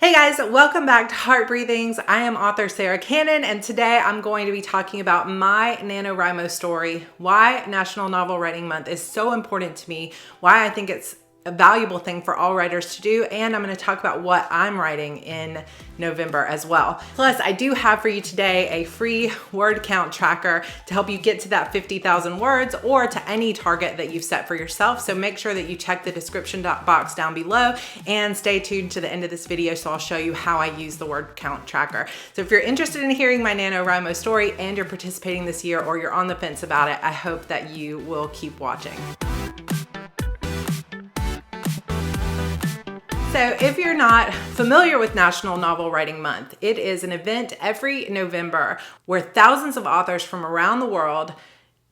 Hey guys, welcome back to Heart Breathings. I am author Sarra Cannon, and today I'm going to be talking about my NaNowrimo story, why National Novel Writing Month is so important to me, why I think it's a valuable thing for all writers to do, and I'm going to talk about what I'm writing in November as well. Plus, I do have for you today a free word count tracker to help you get to that 50,000 words or to any target that you've set for yourself. So make sure that you check the description box down below and stay tuned to the end of this video so I'll show you how I use the word count tracker. So if you're interested in hearing my NaNowrimo story and you're participating this year or you're on the fence about it, I hope that you will keep watching. So if you're not familiar with National Novel Writing Month, it is an event every November where thousands of authors from around the world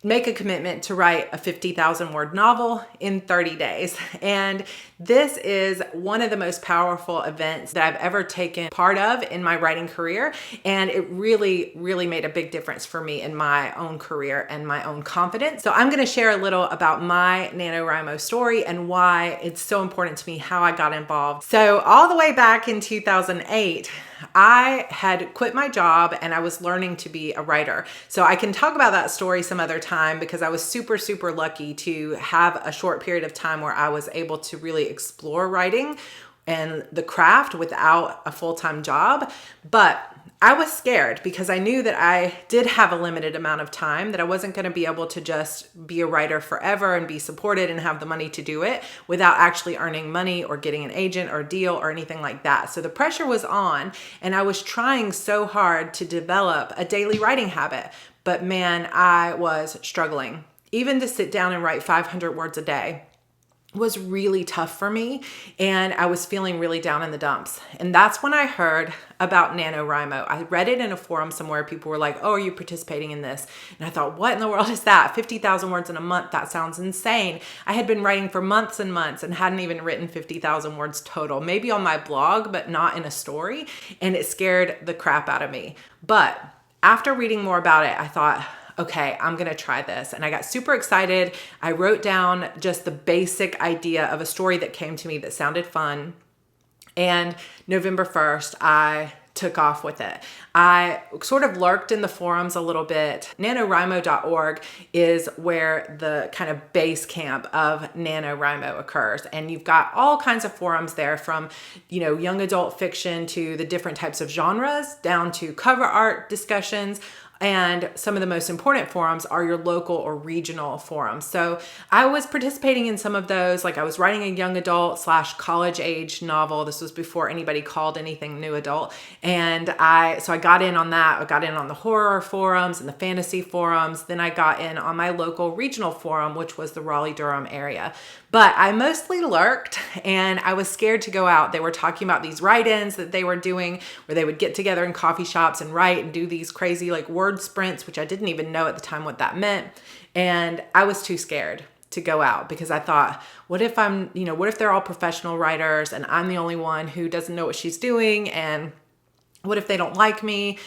make a commitment to write a 50,000 word novel in 30 days. And this is one of the most powerful events that I've ever taken part of in my writing career. And it really, really made a big difference for me in my own career and my own confidence. So I'm going to share a little about my NaNowrimo story and why it's so important to me, how I got involved. So all the way back in 2008, I had quit my job and I was learning to be a writer. So I can talk about that story some other time because I was super, super lucky to have a short period of time where I was able to really explore writing and the craft without a full-time job. But I was scared because I knew that I did have a limited amount of time, that I wasn't going to be able to just be a writer forever and be supported and have the money to do it without actually earning money or getting an agent or a deal or anything like that. So the pressure was on and I was trying so hard to develop a daily writing habit. But man, I was struggling. Even to sit down and write 500 words a day was really tough for me, and I was feeling really down in the dumps. And that's when I heard about NaNowrimo. I read it in a forum somewhere. People were like, oh, are you participating in this? And I thought, what in the world is that? 50,000 words in a month? That sounds insane. I had been writing for months and months and hadn't even written 50,000 words total, maybe on my blog, but not in a story. And it scared the crap out of me. But after reading more about it, I thought, okay, I'm gonna try this. And I got super excited. I wrote down just the basic idea of a story that came to me that sounded fun. And November 1st, I took off with it. I sort of lurked in the forums a little bit. NaNowrimo.org is where the kind of base camp of NaNowrimo occurs. And you've got all kinds of forums there from, young adult fiction to the different types of genres down to cover art discussions. And some of the most important forums are your local or regional forums. So I was participating in some of those, like I was writing a young adult / college age novel. This was before anybody called anything new adult. And I got in on that. I got in on the horror forums and the fantasy forums. Then I got in on my local regional forum, which was the Raleigh-Durham area. But I mostly lurked and I was scared to go out. They were talking about these write-ins that they were doing where they would get together in coffee shops and write and do these crazy word sprints, which I didn't even know at the time what that meant. And I was too scared to go out because I thought, what if they're all professional writers and I'm the only one who doesn't know what she's doing? And what if they don't like me?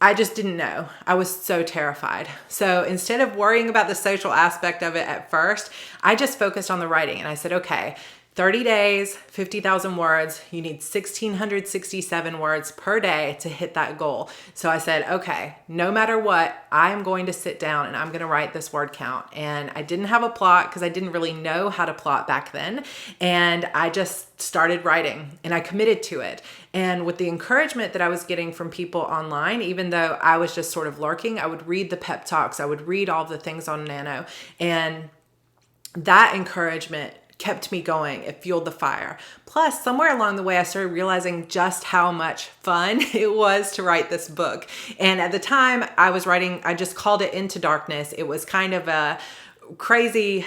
I just didn't know. I was so terrified. So instead of worrying about the social aspect of it at first, I just focused on the writing and I said, okay, 30 days, 50,000 words, you need 1,667 words per day to hit that goal. So I said, okay, no matter what, I'm going to sit down and I'm going to write this word count. And I didn't have a plot because I didn't really know how to plot back then. And I just started writing and I committed to it. And with the encouragement that I was getting from people online, even though I was just sort of lurking, I would read the pep talks, I would read all the things on Nano. And that encouragement kept me going. It fueled the fire. Plus, somewhere along the way, I started realizing just how much fun it was to write this book. And at the time I was writing, I just called it Into Darkness. It was kind of a crazy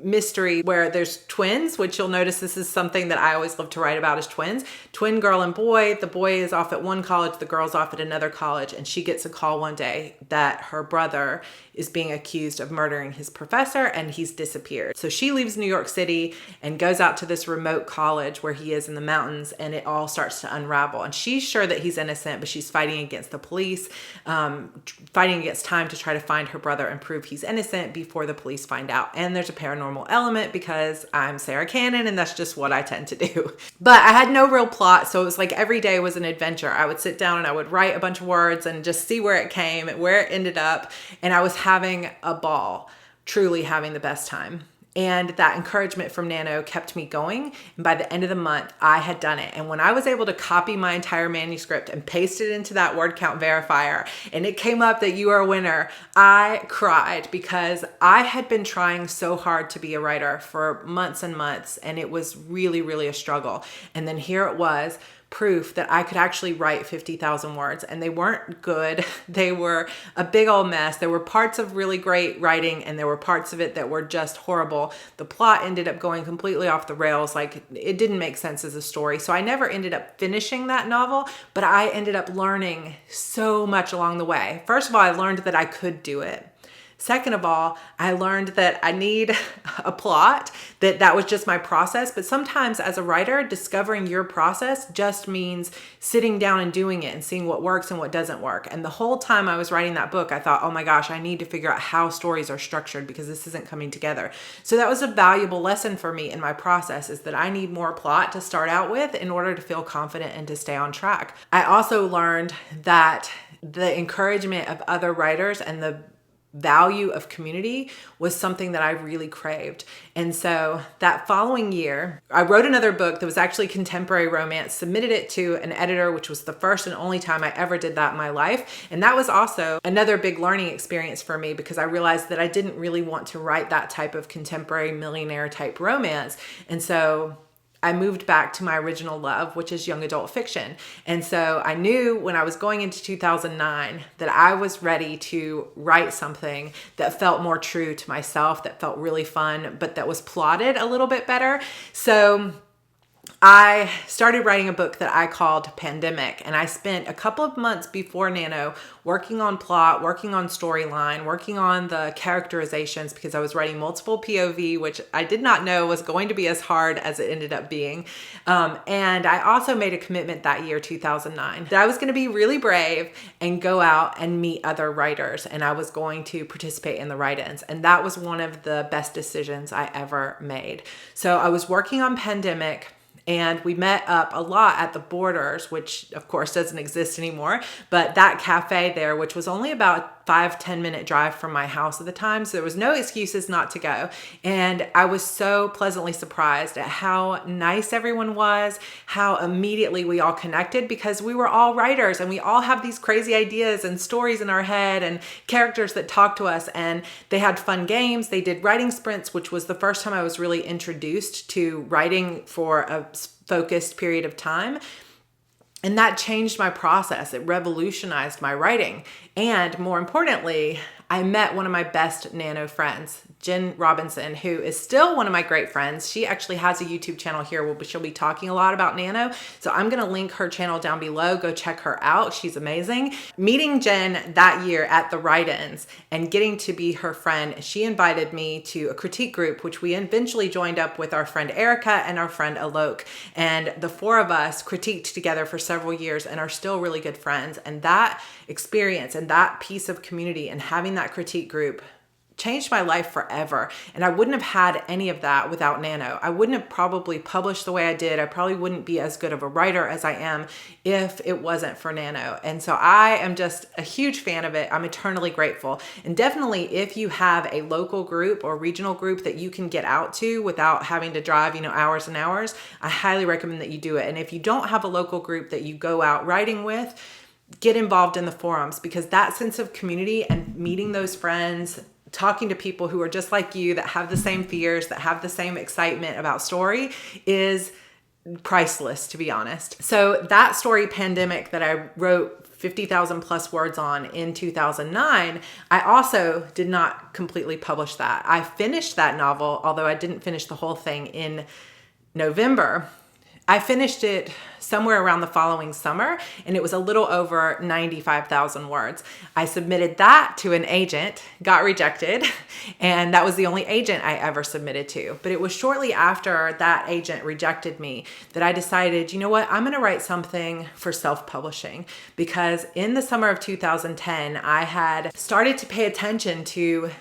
mystery where there's twins, which you'll notice this is something that I always love to write about, is twins. Twin girl and boy. The boy is off at one college, the girl's off at another college, and she gets a call one day that her brother is being accused of murdering his professor and he's disappeared. So she leaves New York City and goes out to this remote college where he is in the mountains, and it all starts to unravel. And she's sure that he's innocent, but she's fighting against the police, fighting against time to try to find her brother and prove he's innocent before the police least find out. And there's a paranormal element because I'm Sarra Cannon and that's just what I tend to do. But I had no real plot, so it was like every day was an adventure. I would sit down and I would write a bunch of words and just see where it came, where it ended up, and I was having a ball, truly having the best time. And that encouragement from NaNo kept me going. And by the end of the month, I had done it. And when I was able to copy my entire manuscript and paste it into that word count verifier, and it came up that you are a winner, I cried because I had been trying so hard to be a writer for months and months. And it was really, really a struggle. And then here it was, proof that I could actually write 50,000 words, and they weren't good. They were a big old mess. There were parts of really great writing and there were parts of it that were just horrible. The plot ended up going completely off the rails. Like, it didn't make sense as a story. So I never ended up finishing that novel, but I ended up learning so much along the way. First of all, I learned that I could do it. Second of all, I learned that I need a plot, that was just my process. But sometimes as a writer, discovering your process just means sitting down and doing it and seeing what works and what doesn't work. And the whole time I was writing that book, I thought, oh my gosh, I need to figure out how stories are structured because this isn't coming together. So that was a valuable lesson for me in my process, is that I need more plot to start out with in order to feel confident and to stay on track. I also learned that the encouragement of other writers and the value of community was something that I really craved. And so that following year, I wrote another book that was actually contemporary romance, submitted it to an editor, which was the first and only time I ever did that in my life. And that was also another big learning experience for me because I realized that I didn't really want to write that type of contemporary millionaire type romance. And so I moved back to my original love, which is young adult fiction. And so I knew when I was going into 2009 that I was ready to write something that felt more true to myself, that felt really fun, but that was plotted a little bit better. So I started writing a book that I called Pandemic, and I spent a couple of months before NaNo working on plot, working on storyline, working on the characterizations because I was writing multiple POV, which I did not know was going to be as hard as it ended up being. And I also made a commitment that year, 2009, that I was going to be really brave and go out and meet other writers, and I was going to participate in the write-ins. And that was one of the best decisions I ever made. So I was working on Pandemic, and we met up a lot at the Borders, which of course doesn't exist anymore, but that cafe there, which was only about 5-10 minute drive from my house at the time. So there was no excuses not to go. And I was so pleasantly surprised at how nice everyone was, how immediately we all connected because we were all writers and we all have these crazy ideas and stories in our head and characters that talk to us. And they had fun games. They did writing sprints, which was the first time I was really introduced to writing for a focused period of time. And that changed my process. It revolutionized my writing. And more importantly, I met one of my best NaNo friends, Jen Robinson, who is still one of my great friends. She actually has a YouTube channel here where she'll be talking a lot about NaNo. So I'm going to link her channel down below. Go check her out. She's amazing. Meeting Jen that year at the write-ins and getting to be her friend, she invited me to a critique group, which we eventually joined up with our friend Erica and our friend Alok. And the four of us critiqued together for several years and are still really good friends. And that experience and that piece of community and having that critique group changed my life forever. And I wouldn't have had any of that without NaNo. I wouldn't have probably published the way I did. I probably wouldn't be as good of a writer as I am if it wasn't for NaNo. And so I am just a huge fan of it. I'm eternally grateful. And definitely if you have a local group or regional group that you can get out to without having to drive, hours and hours, I highly recommend that you do it. And if you don't have a local group that you go out writing with, get involved in the forums because that sense of community and meeting those friends, talking to people who are just like you, that have the same fears, that have the same excitement about story is priceless, to be honest. So that story, Pandemic, that I wrote 50,000 plus words on in 2009, I also did not completely publish that. I finished that novel, although I didn't finish the whole thing in November. I finished it somewhere around the following summer, and it was a little over 95,000 words. I submitted that to an agent, got rejected, and that was the only agent I ever submitted to. But it was shortly after that agent rejected me that I decided, you know what, I'm going to write something for self-publishing, because in the summer of 2010, I had started to pay attention to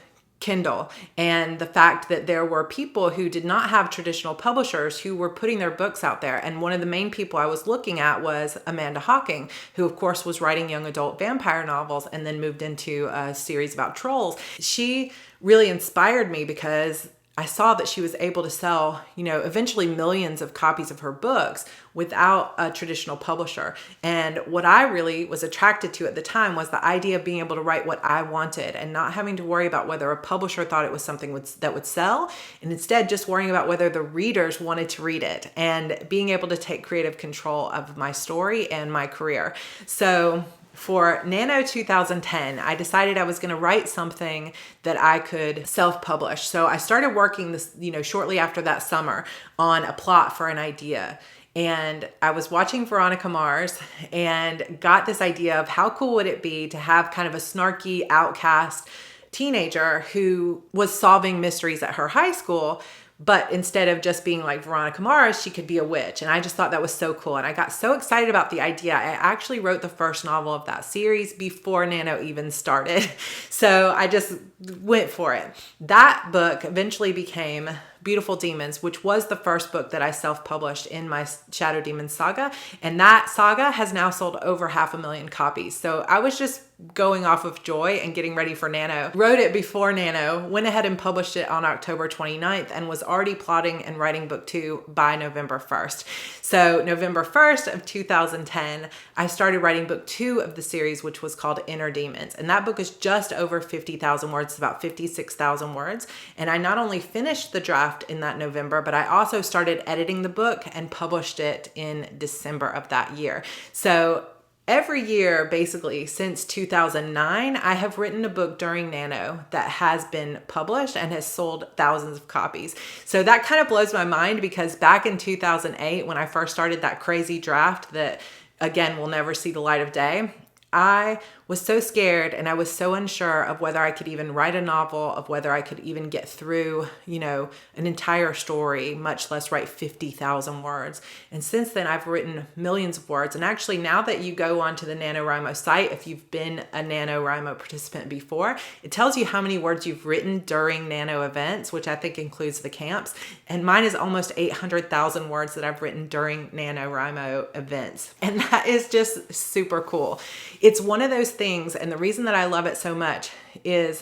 Kindle, and the fact that there were people who did not have traditional publishers who were putting their books out there. And one of the main people I was looking at was Amanda Hocking, who of course was writing young adult vampire novels and then moved into a series about trolls. She really inspired me because I saw that she was able to sell, eventually millions of copies of her books without a traditional publisher. And what I really was attracted to at the time was the idea of being able to write what I wanted and not having to worry about whether a publisher thought it was something that would sell, and instead just worrying about whether the readers wanted to read it and being able to take creative control of my story and my career. So for NaNo 2010, I decided I was going to write something that I could self-publish. So I started working this, shortly after that summer on a plot for an idea. And I was watching Veronica Mars and got this idea of how cool would it be to have kind of a snarky outcast teenager who was solving mysteries at her high school. But instead of just being like Veronica Mars, she could be a witch. And I just thought that was so cool. And I got so excited about the idea. I actually wrote the first novel of that series before NaNo even started. So I just went for it. That book eventually became Beautiful Demons, which was the first book that I self-published in my Shadow Demons saga. And that saga has now sold over 500,000 copies. So I was just going off of joy and getting ready for NaNo. Wrote it before NaNo, went ahead and published it on October 29th, and was already plotting and writing book 2 by November 1st. So November 1st of 2010, I started writing book 2 of the series, which was called Inner Demons. And that book is just over 50,000 words. It's about 56,000 words. And I not only finished the draft in that November, but I also started editing the book and published it in December of that year. So every year, basically, since 2009, I have written a book during NaNo that has been published and has sold thousands of copies. So that kind of blows my mind, because back in 2008, when I first started that crazy draft that, again, will never see the light of day, I was so scared and I was so unsure of whether I could even write a novel, of whether I could even get through, an entire story, much less write 50,000 words. And since then, I've written millions of words. And actually, now that you go onto the Nanowrimo site, if you've been a Nanowrimo participant before, it tells you how many words you've written during NaNo events, which I think includes the camps. And mine is almost 800,000 words that I've written during NaNowrimo events. And that is just super cool. It's one of those things, and the reason that I love it so much is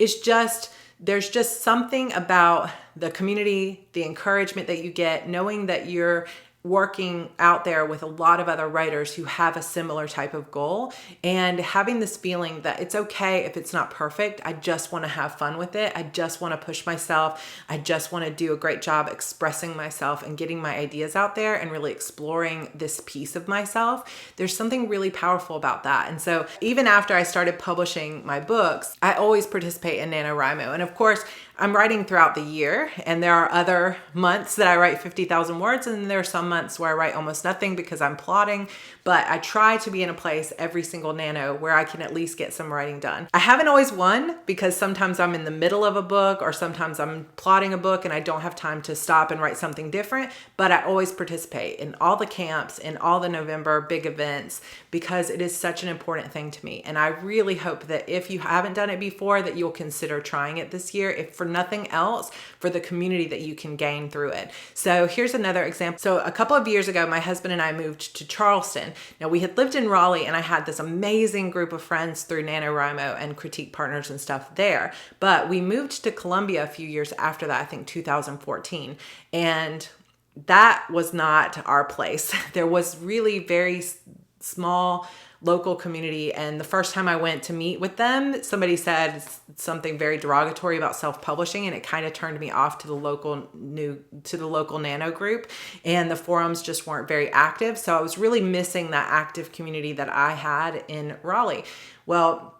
there's just something about the community, the encouragement that you get, knowing that you're working out there with a lot of other writers who have a similar type of goal, and having this feeling that it's okay if it's not perfect. I just want to have fun with it. I just want to push myself. I just want to do a great job expressing myself and getting my ideas out there and really exploring this piece of myself. There's something really powerful about that. And so even after I started publishing my books, I always participate in NaNowrimo. And of course, I'm writing throughout the year, and there are other months that I write 50,000 words, and there are some months where I write almost nothing because I'm plotting, but I try to be in a place every single NaNo where I can at least get some writing done. I haven't always won, because sometimes I'm in the middle of a book, or sometimes I'm plotting a book and I don't have time to stop and write something different, but I always participate in all the camps, in all the November big events, because it is such an important thing to me. And I really hope that if you haven't done it before, that you'll consider trying it this year, if for nothing else, for the community that you can gain through it. So here's another example. So a couple of years ago, my husband and I moved to Charleston. Now, we had lived in Raleigh, and I had this amazing group of friends through NaNowrimo and critique partners and stuff there. But we moved to Columbia a few years after that, I think 2014. And that was not our place. There was really very small local community, and the first time I went to meet with them, somebody said something very derogatory about self-publishing, and it kind of turned me off to the local NaNo group, and the forums just weren't very active. So I was really missing that active community that I had in Raleigh. Well,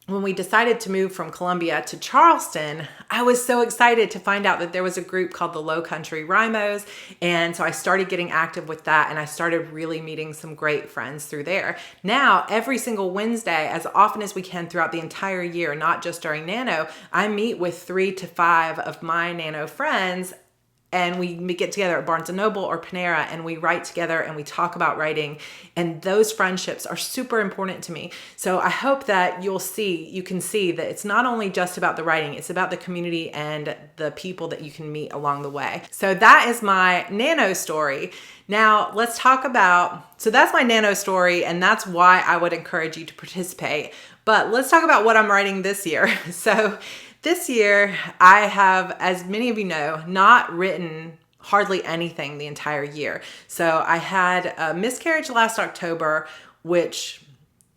when we decided to move from Columbia to Charleston, I was so excited to find out that there was a group called the Low Country Rimos. And so I started getting active with that, and I started really meeting some great friends through there. Now, every single Wednesday, as often as we can throughout the entire year, not just during NaNo, I meet with 3 to 5 of my NaNo friends and we get together at Barnes & Noble or Panera and we write together and we talk about writing. And those friendships are super important to me. So I hope that you can see that it's not only just about the writing, it's about the community and the people that you can meet along the way. So that is my NaNo story. Now let's talk about, so that's my NaNo story, and that's why I would encourage you to participate. But let's talk about what I'm writing this year. So this year, I have, as many of you know, not written hardly anything the entire year. So I had a miscarriage last October, which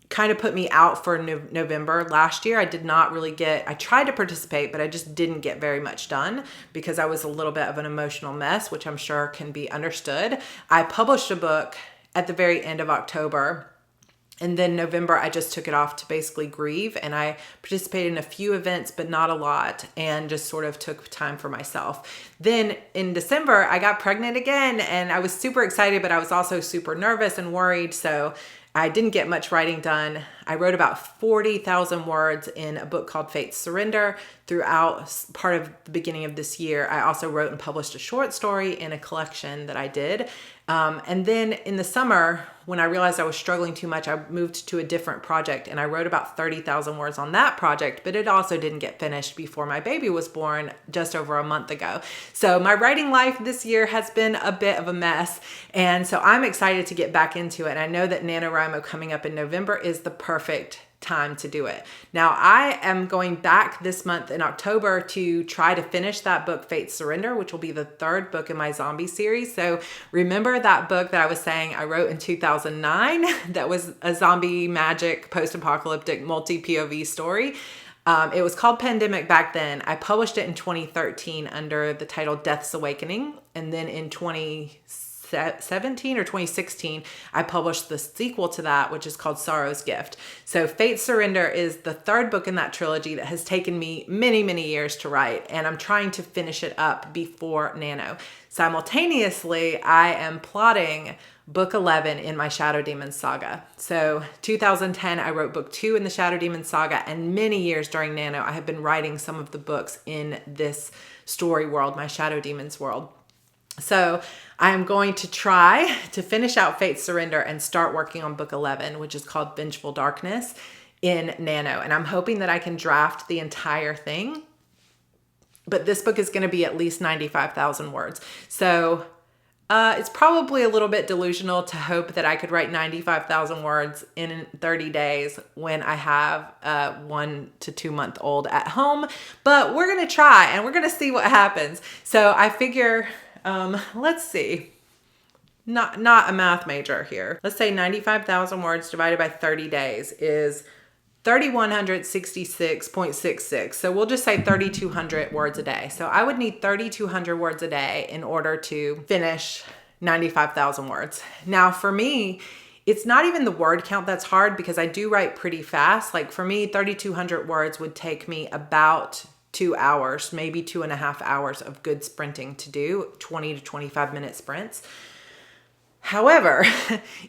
kind of put me out for November last year. I did not really I tried to participate, but I just didn't get very much done because I was a little bit of an emotional mess, which I'm sure can be understood. I published a book at the very end of October. And then November, I just took it off to basically grieve, and I participated in a few events, but not a lot, and just sort of took time for myself. Then in December, I got pregnant again, and I was super excited, but I was also super nervous and worried. So I didn't get much writing done. I wrote about 40,000 words in a book called Fate's Surrender throughout part of the beginning of this year. I also wrote and published a short story in a collection that I did. And then in the summer, when I realized I was struggling too much, I moved to a different project and I wrote about 30,000 words on that project, but it also didn't get finished before my baby was born just over a month ago. So my writing life this year has been a bit of a mess. And so I'm excited to get back into it. And I know that NaNowrimo coming up in November is the perfect time to do it. Now, I am going back this month in October to try to finish that book, Fate's Surrender, which will be the third book in my zombie series. So remember that book that I was saying I wrote in 2009 that was a zombie magic post-apocalyptic multi-POV story? It was called Pandemic back then. I published it in 2013 under the title Death's Awakening. And then in 2017 or 2016, I published the sequel to that, which is called Sorrow's Gift. So Fate's Surrender is the third book in that trilogy that has taken me many, many years to write, and I'm trying to finish it up before NaNo. Simultaneously, I am plotting book 11 in my Shadow Demons saga. So 2010, I wrote book 2 in the Shadow Demons saga, and many years during NaNo, I have been writing some of the books in this story world, my Shadow Demons world. So I'm going to try to finish out Fate's Surrender and start working on book 11, which is called Vengeful Darkness, in NaNo. And I'm hoping that I can draft the entire thing. But this book is going to be at least 95,000 words. So it's probably a little bit delusional to hope that I could write 95,000 words in 30 days when I have a 1 to 2 month old at home. But we're going to try and we're going to see what happens. So I figure... let's see, not a math major here. Let's say 95,000 words divided by 30 days is 3,166.66. So we'll just say 3,200 words a day. So I would need 3,200 words a day in order to finish 95,000 words. Now for me, it's not even the word count that's hard because I do write pretty fast. Like for me, 3,200 words would take me about 2 hours, maybe 2.5 hours of good sprinting to do, 20 to 25 minute sprints. However,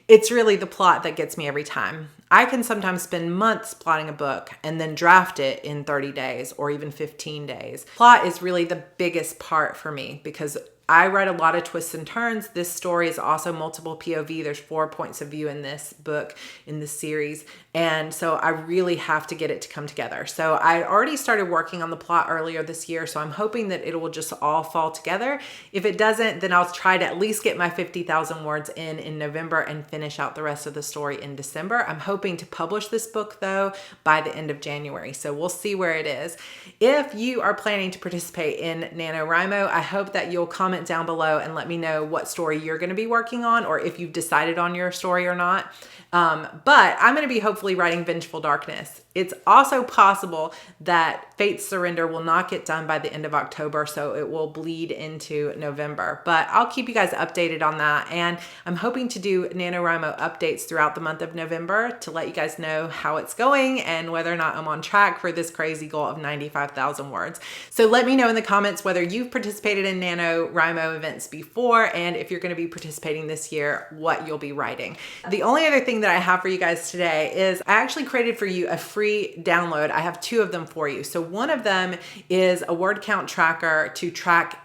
it's really the plot that gets me every time. I can sometimes spend months plotting a book and then draft it in 30 days or even 15 days. Plot is really the biggest part for me because I write a lot of twists and turns. This story is also multiple POV. There's 4 points of view in this book, in this series. And so I really have to get it to come together. So I already started working on the plot earlier this year. So I'm hoping that it will just all fall together. If it doesn't, then I'll try to at least get my 50,000 words in November and finish out the rest of the story in December. I'm hoping to publish this book though by the end of January. So we'll see where it is. If you are planning to participate in NaNowrimo, I hope that you'll comment down below and let me know what story you're going to be working on or if you've decided on your story or not. But I'm going to be hopefully writing Vengeful Darkness. It's also possible that Fate's Surrender will not get done by the end of October, so it will bleed into November. But I'll keep you guys updated on that. And I'm hoping to do NaNowrimo updates throughout the month of November to let you guys know how it's going and whether or not I'm on track for this crazy goal of 95,000 words. So let me know in the comments whether you've participated in NaNowrimo events before and if you're going to be participating this year, what you'll be writing. The only other thing that I have for you guys today is I actually created for you a free download. I have 2 of them for you. So one of them is a word count tracker to track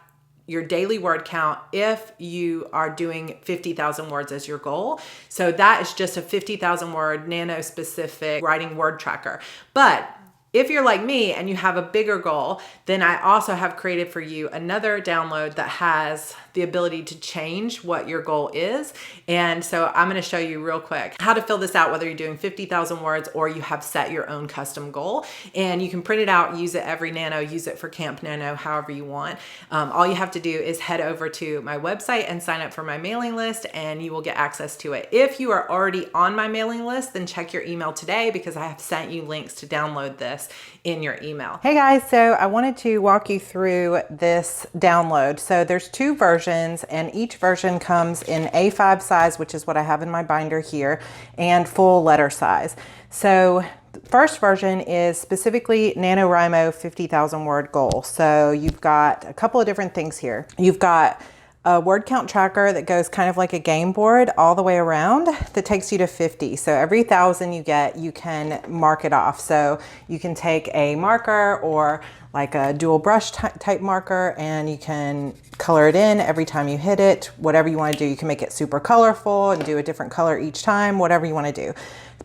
your daily word count if you are doing 50,000 words as your goal. So that is just a 50,000 word nano specific writing word tracker. But if you're like me and you have a bigger goal, then I also have created for you another download that has the ability to change what your goal is. And so I'm going to show you real quick how to fill this out, whether you're doing 50,000 words or you have set your own custom goal. And you can print it out, use it every nano, use it for Camp Nano, however you want. All you have to do is head over to my website and sign up for my mailing list, and you will get access to it. If you are already on my mailing list, then check your email today, because I have sent you links to download this in your email. Hey guys, so I wanted to walk you through this download. So there's two versions, and each version comes in A5 size, which is what I have in my binder here, and full letter size. So the first version is specifically NaNowrimo 50,000 word goal. So you've got a couple of different things here. You've got a word count tracker that goes kind of like a game board all the way around that takes you to 50. So every 1,000 you get, you can mark it off. So you can take a marker or like a dual brush type marker, and you can color it in every time you hit it, whatever you want to do. You can make it super colorful and do a different color each time, whatever you want to do.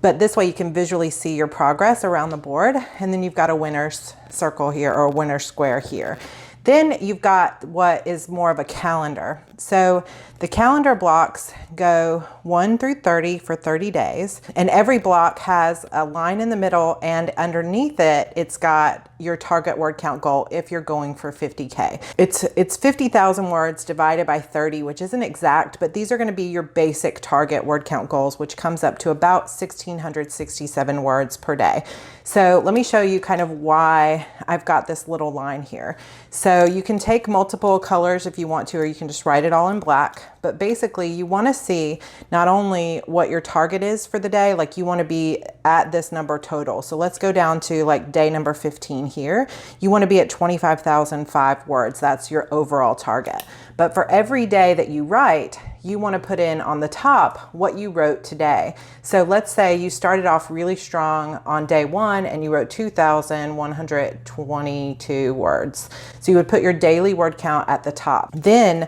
But this way you can visually see your progress around the board. And then you've got a winner's circle here, or a winner's square here. Then you've got what is more of a calendar. So the calendar blocks go 1 through 30 for 30 days. And every block has a line in the middle, and underneath it, it's got your target word count goal if you're going for 50K. It's 50,000 words divided by 30, which isn't exact, but these are going to be your basic target word count goals, which comes up to about 1,667 words per day. So let me show you kind of why I've got this little line here. So you can take multiple colors if you want to, or you can just write it all in black. But basically you want to see not only what your target is for the day, like you want to be at this number total. So let's go down to like day number 15 here. You want to be at 25,005 words. That's your overall target. But for every day that you write, you want to put in on the top what you wrote today. So let's say you started off really strong on day 1 and you wrote 2,122 words. So you would put your daily word count at the top. Then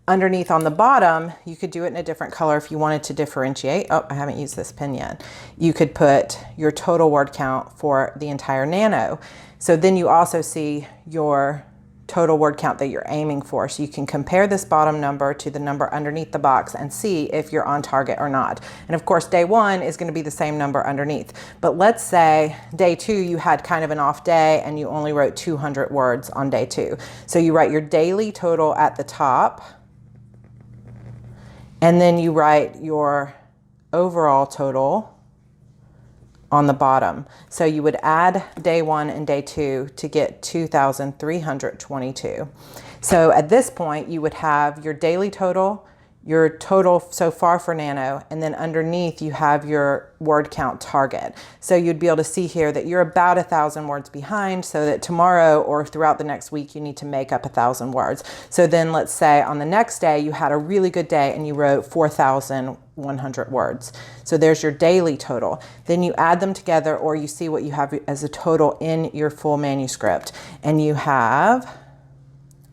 underneath on the bottom, you could do it in a different color if you wanted to differentiate. Oh, I haven't used this pen yet. You could put your total word count for the entire nano. So then you also see your total word count that you're aiming for. So you can compare this bottom number to the number underneath the box and see if you're on target or not. And of course, day 1 is going to be the same number underneath. But let's say day 2, you had kind of an off day and you only wrote 200 words on day 2. So you write your daily total at the top, and then you write your overall total on the bottom. So you would add day 1 and day 2 to get 2,322. So at this point, you would have your daily total, your total so far for Nano, and then underneath you have your word count target. So you'd be able to see here that you're about 1,000 words behind, so that tomorrow or throughout the next week, you need to make up 1,000 words. So then let's say on the next day, you had a really good day and you wrote 4,100 words. So there's your daily total. Then you add them together, or you see what you have as a total in your full manuscript. And you have,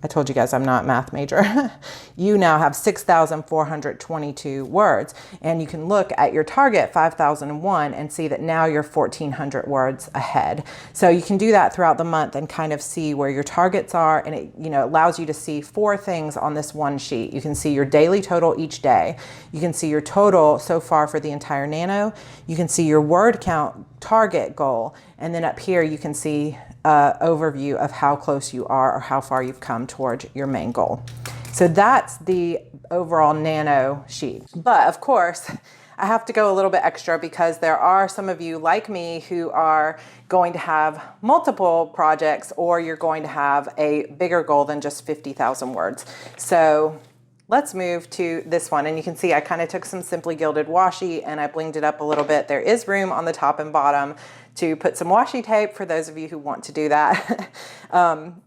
I told you guys I'm not a math major. You now have 6,422 words, and you can look at your target 5,001 and see that now you're 1,400 words ahead. So you can do that throughout the month and kind of see where your targets are, and it allows you to see 4 things on this one sheet. You can see your daily total each day. You can see your total so far for the entire nano. You can see your word count target goal, and then up here you can see overview of how close you are or how far you've come towards your main goal. So that's the overall nano sheet. But of course, I have to go a little bit extra because there are some of you like me who are going to have multiple projects, or you're going to have a bigger goal than just 50,000 words. So let's move to this one. And you can see I kind of took some Simply Gilded washi and I blinged it up a little bit. There is room on the top and bottom to put some washi tape for those of you who want to do that.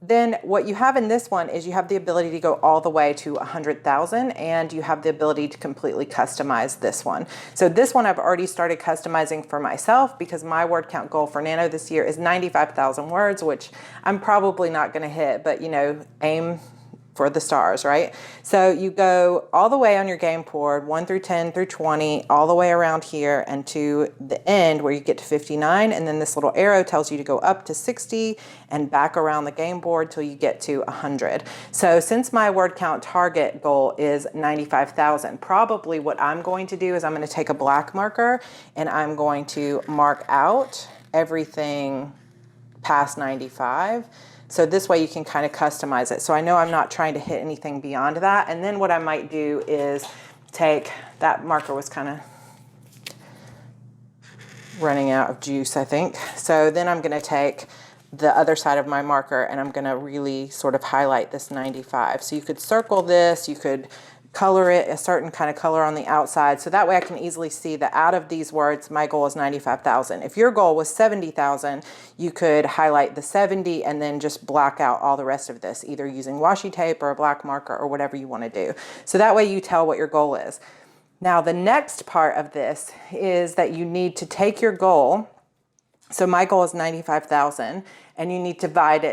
Then what you have in this one is you have the ability to go all the way to 100,000, and you have the ability to completely customize this one. So this one I've already started customizing for myself because my word count goal for Nano this year is 95,000 words, which I'm probably not going to hit, but aim for the stars, right? So you go all the way on your game board, 1 through 10 through 20, all the way around here and to the end where you get to 59, and then this little arrow tells you to go up to 60 and back around the game board till you get to 100. So since my word count target goal is 95,000, probably what I'm going to do is I'm going to take a black marker and I'm going to mark out everything past 95. So this way you can kind of customize it. So I know I'm not trying to hit anything beyond that. And then what I might do is take, that marker was kind of running out of juice, I think. So then I'm going to take the other side of my marker and I'm going to really sort of highlight this 95. So you could circle this, you could color it a certain kind of color on the outside. So that way I can easily see that out of these words, my goal is 95,000. If your goal was 70,000, you could highlight the 70 and then just black out all the rest of this, either using washi tape or a black marker or whatever you want to do. So that way you tell what your goal is. Now the next part of this is that you need to take your goal. So my goal is 95,000 and you need to divide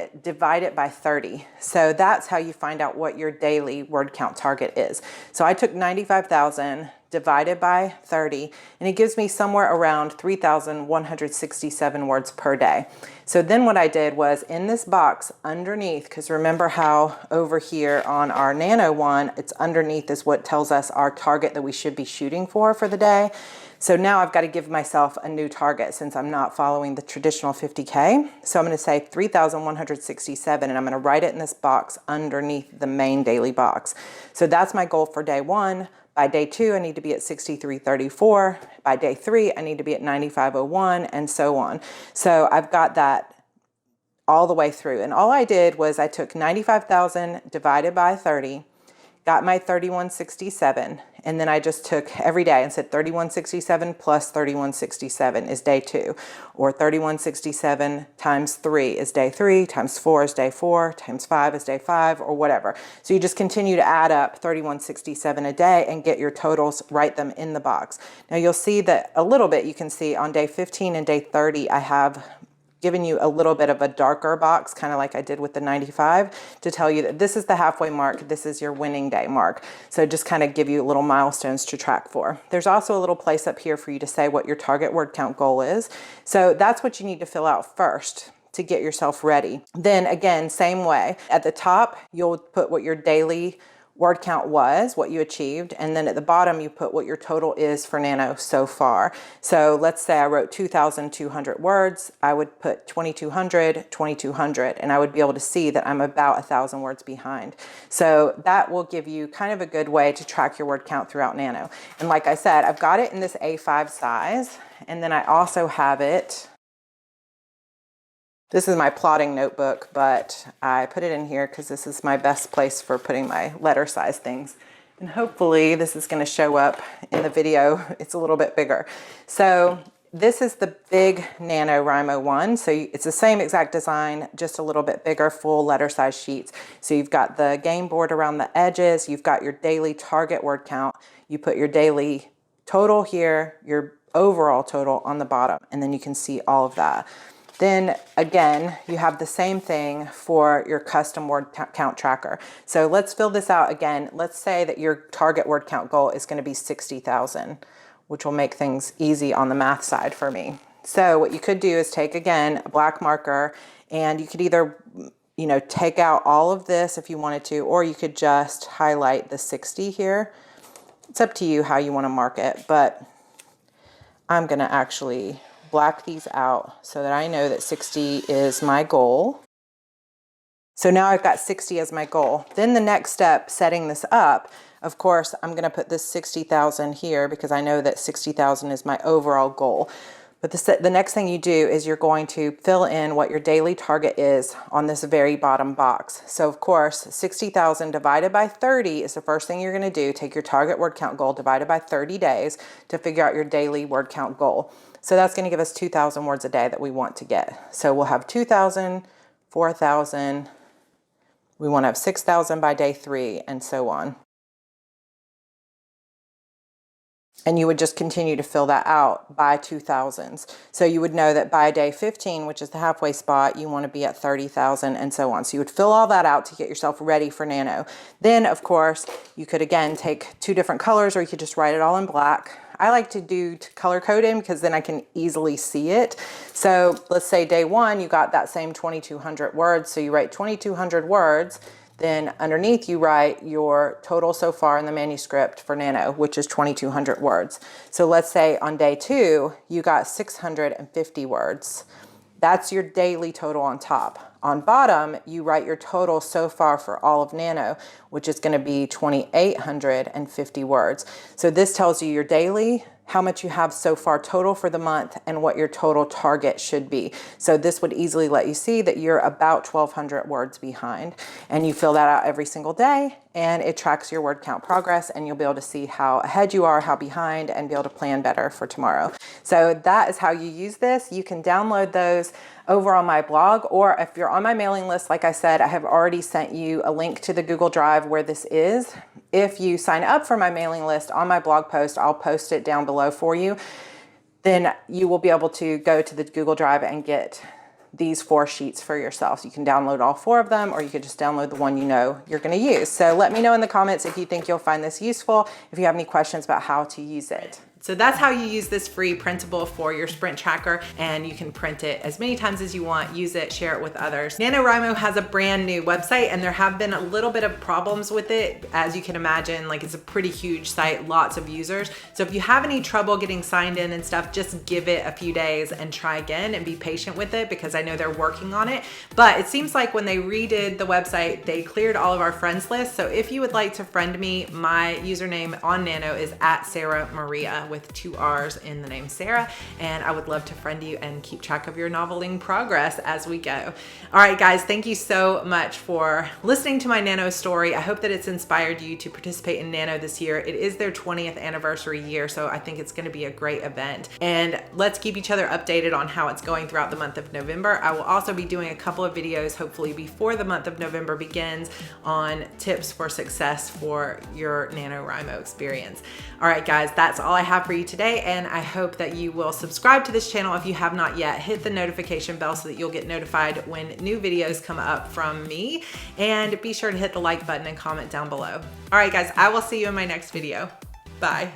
it by 30. So that's how you find out what your daily word count target is. So I took 95,000 divided by 30 and it gives me somewhere around 3,167 words per day. So then what I did was in this box underneath, because remember how over here on our Nano one, it's underneath is what tells us our target that we should be shooting for the day. So now I've got to give myself a new target since I'm not following the traditional 50K. So I'm going to say 3,167 and I'm going to write it in this box underneath the main daily box. So that's my goal for day 1. By day 2, I need to be at 6334. By day 3, I need to be at 9501 and so on. So I've got that all the way through. And all I did was I took 95,000 divided by 30, got my 3167, and then I just took every day and said 3167 plus 3167 is day 2, or 3167 times 3 is day 3, times 4 is day 4, times 5 is day 5, or whatever. So you just continue to add up 3167 a day and get your totals, write them in the box. Now you'll see that a little bit, you can see on day 15 and day 30, I have given you a little bit of a darker box, kind of like I did with the 95, to tell you that this is the halfway mark, this is your winning day mark. So just kind of give you little milestones to track for. There's also a little place up here for you to say what your target word count goal is. So that's what you need to fill out first to get yourself ready. Then again, same way. At the top, you'll put what your daily word count was, what you achieved, and then at the bottom you put what your total is for Nano so far. So let's say I wrote 2,200 words, I would put 2,200, 2,200, and I would be able to see that I'm about 1,000 words behind. So that will give you kind of a good way to track your word count throughout Nano. And like I said, I've got it in this A5 size, and then I also have it, this is my plotting notebook, but I put it in here because this is my best place for putting my letter size things. And hopefully this is going to show up in the video. It's a little bit bigger. So this is the big NaNowrimo one. So it's the same exact design, just a little bit bigger, full letter size sheets. So you've got the game board around the edges. You've got your daily target word count. You put your daily total here, your overall total on the bottom, and then you can see all of that. Then again, you have the same thing for your custom word count tracker. So let's fill this out again. Let's say that your target word count goal is going to be 60,000, which will make things easy on the math side for me. So what you could do is take, again, a black marker, and you could either, you know, take out all of this if you wanted to, or you could just highlight the 60 here. It's up to you how you want to mark it, but I'm going to actually black these out so that I know that 60 is my goal. So now I've got 60 as my goal. Then the next step, setting this up, of course, I'm going to put this 60,000 here because I know that 60,000 is my overall goal. But the next thing you do is you're going to fill in what your daily target is on this very bottom box. So of course, 60,000 divided by 30 is the first thing you're going to do. Take your target word count goal divided by 30 days to figure out your daily word count goal. So that's going to give us 2,000 words a day that we want to get. So we'll have 2,000, 4,000, we want to have 6,000 by day 3, and so on. And you would just continue to fill that out by 2000s. So you would know that by day 15, which is the halfway spot, you want to be at 30,000 and so on. So you would fill all that out to get yourself ready for Nano. Then, of course, you could again take 2 different colors, or you could just write it all in black. I like to do color coding because then I can easily see it. So let's say day 1, you got that same 2,200 words. So you write 2,200 words. Then underneath you write your total so far in the manuscript for Nano, which is 2,200 words. So let's say on day 2, you got 650 words. That's your daily total on top. On bottom, you write your total so far for all of Nano, which is going to be 2,850 words. So this tells you your daily, how much you have so far total for the month, and what your total target should be. So this would easily let you see that you're about 1,200 words behind, and you fill that out every single day, and it tracks your word count progress, and you'll be able to see how ahead you are, how behind, and be able to plan better for tomorrow. So that is how you use this. You can download those over on my blog, or if you're on my mailing list, like I said, I have already sent you a link to the Google Drive where this is. If you sign up for my mailing list on my blog post, I'll post it down below for you. Then you will be able to go to the Google Drive and get these 4 sheets for yourself. So you can download all 4 of them, or you could just download the one you know you're going to use. So let me know in the comments if you think you'll find this useful, if you have any questions about how to use it. So that's how you use this free printable for your sprint tracker, and you can print it as many times as you want, use it, share it with others. NaNowrimo has a brand new website, and there have been a little bit of problems with it. As you can imagine, like, it's a pretty huge site, lots of users. So if you have any trouble getting signed in and stuff, just give it a few days and try again and be patient with it, because I know they're working on it. But it seems like when they redid the website, they cleared all of our friends list. So if you would like to friend me, my username on Nano is @SarraMaria, with 2 R's in the name Sarah, and I would love to friend you and keep track of your noveling progress as we go. All right, guys, thank you so much for listening to my Nano story. I hope that it's inspired you to participate in Nano this year. It is their 20th anniversary year, so I think it's going to be a great event. And let's keep each other updated on how it's going throughout the month of November. I will also be doing a couple of videos, hopefully before the month of November begins, on tips for success for your NaNowrimo experience. All right, guys, that's all I have for you today, and I hope that you will subscribe to this channel if you have not yet. Hit the notification bell so that you'll get notified when new videos come up from me, and be sure to hit the like button and comment down below. All right, guys, I will see you in my next video. Bye.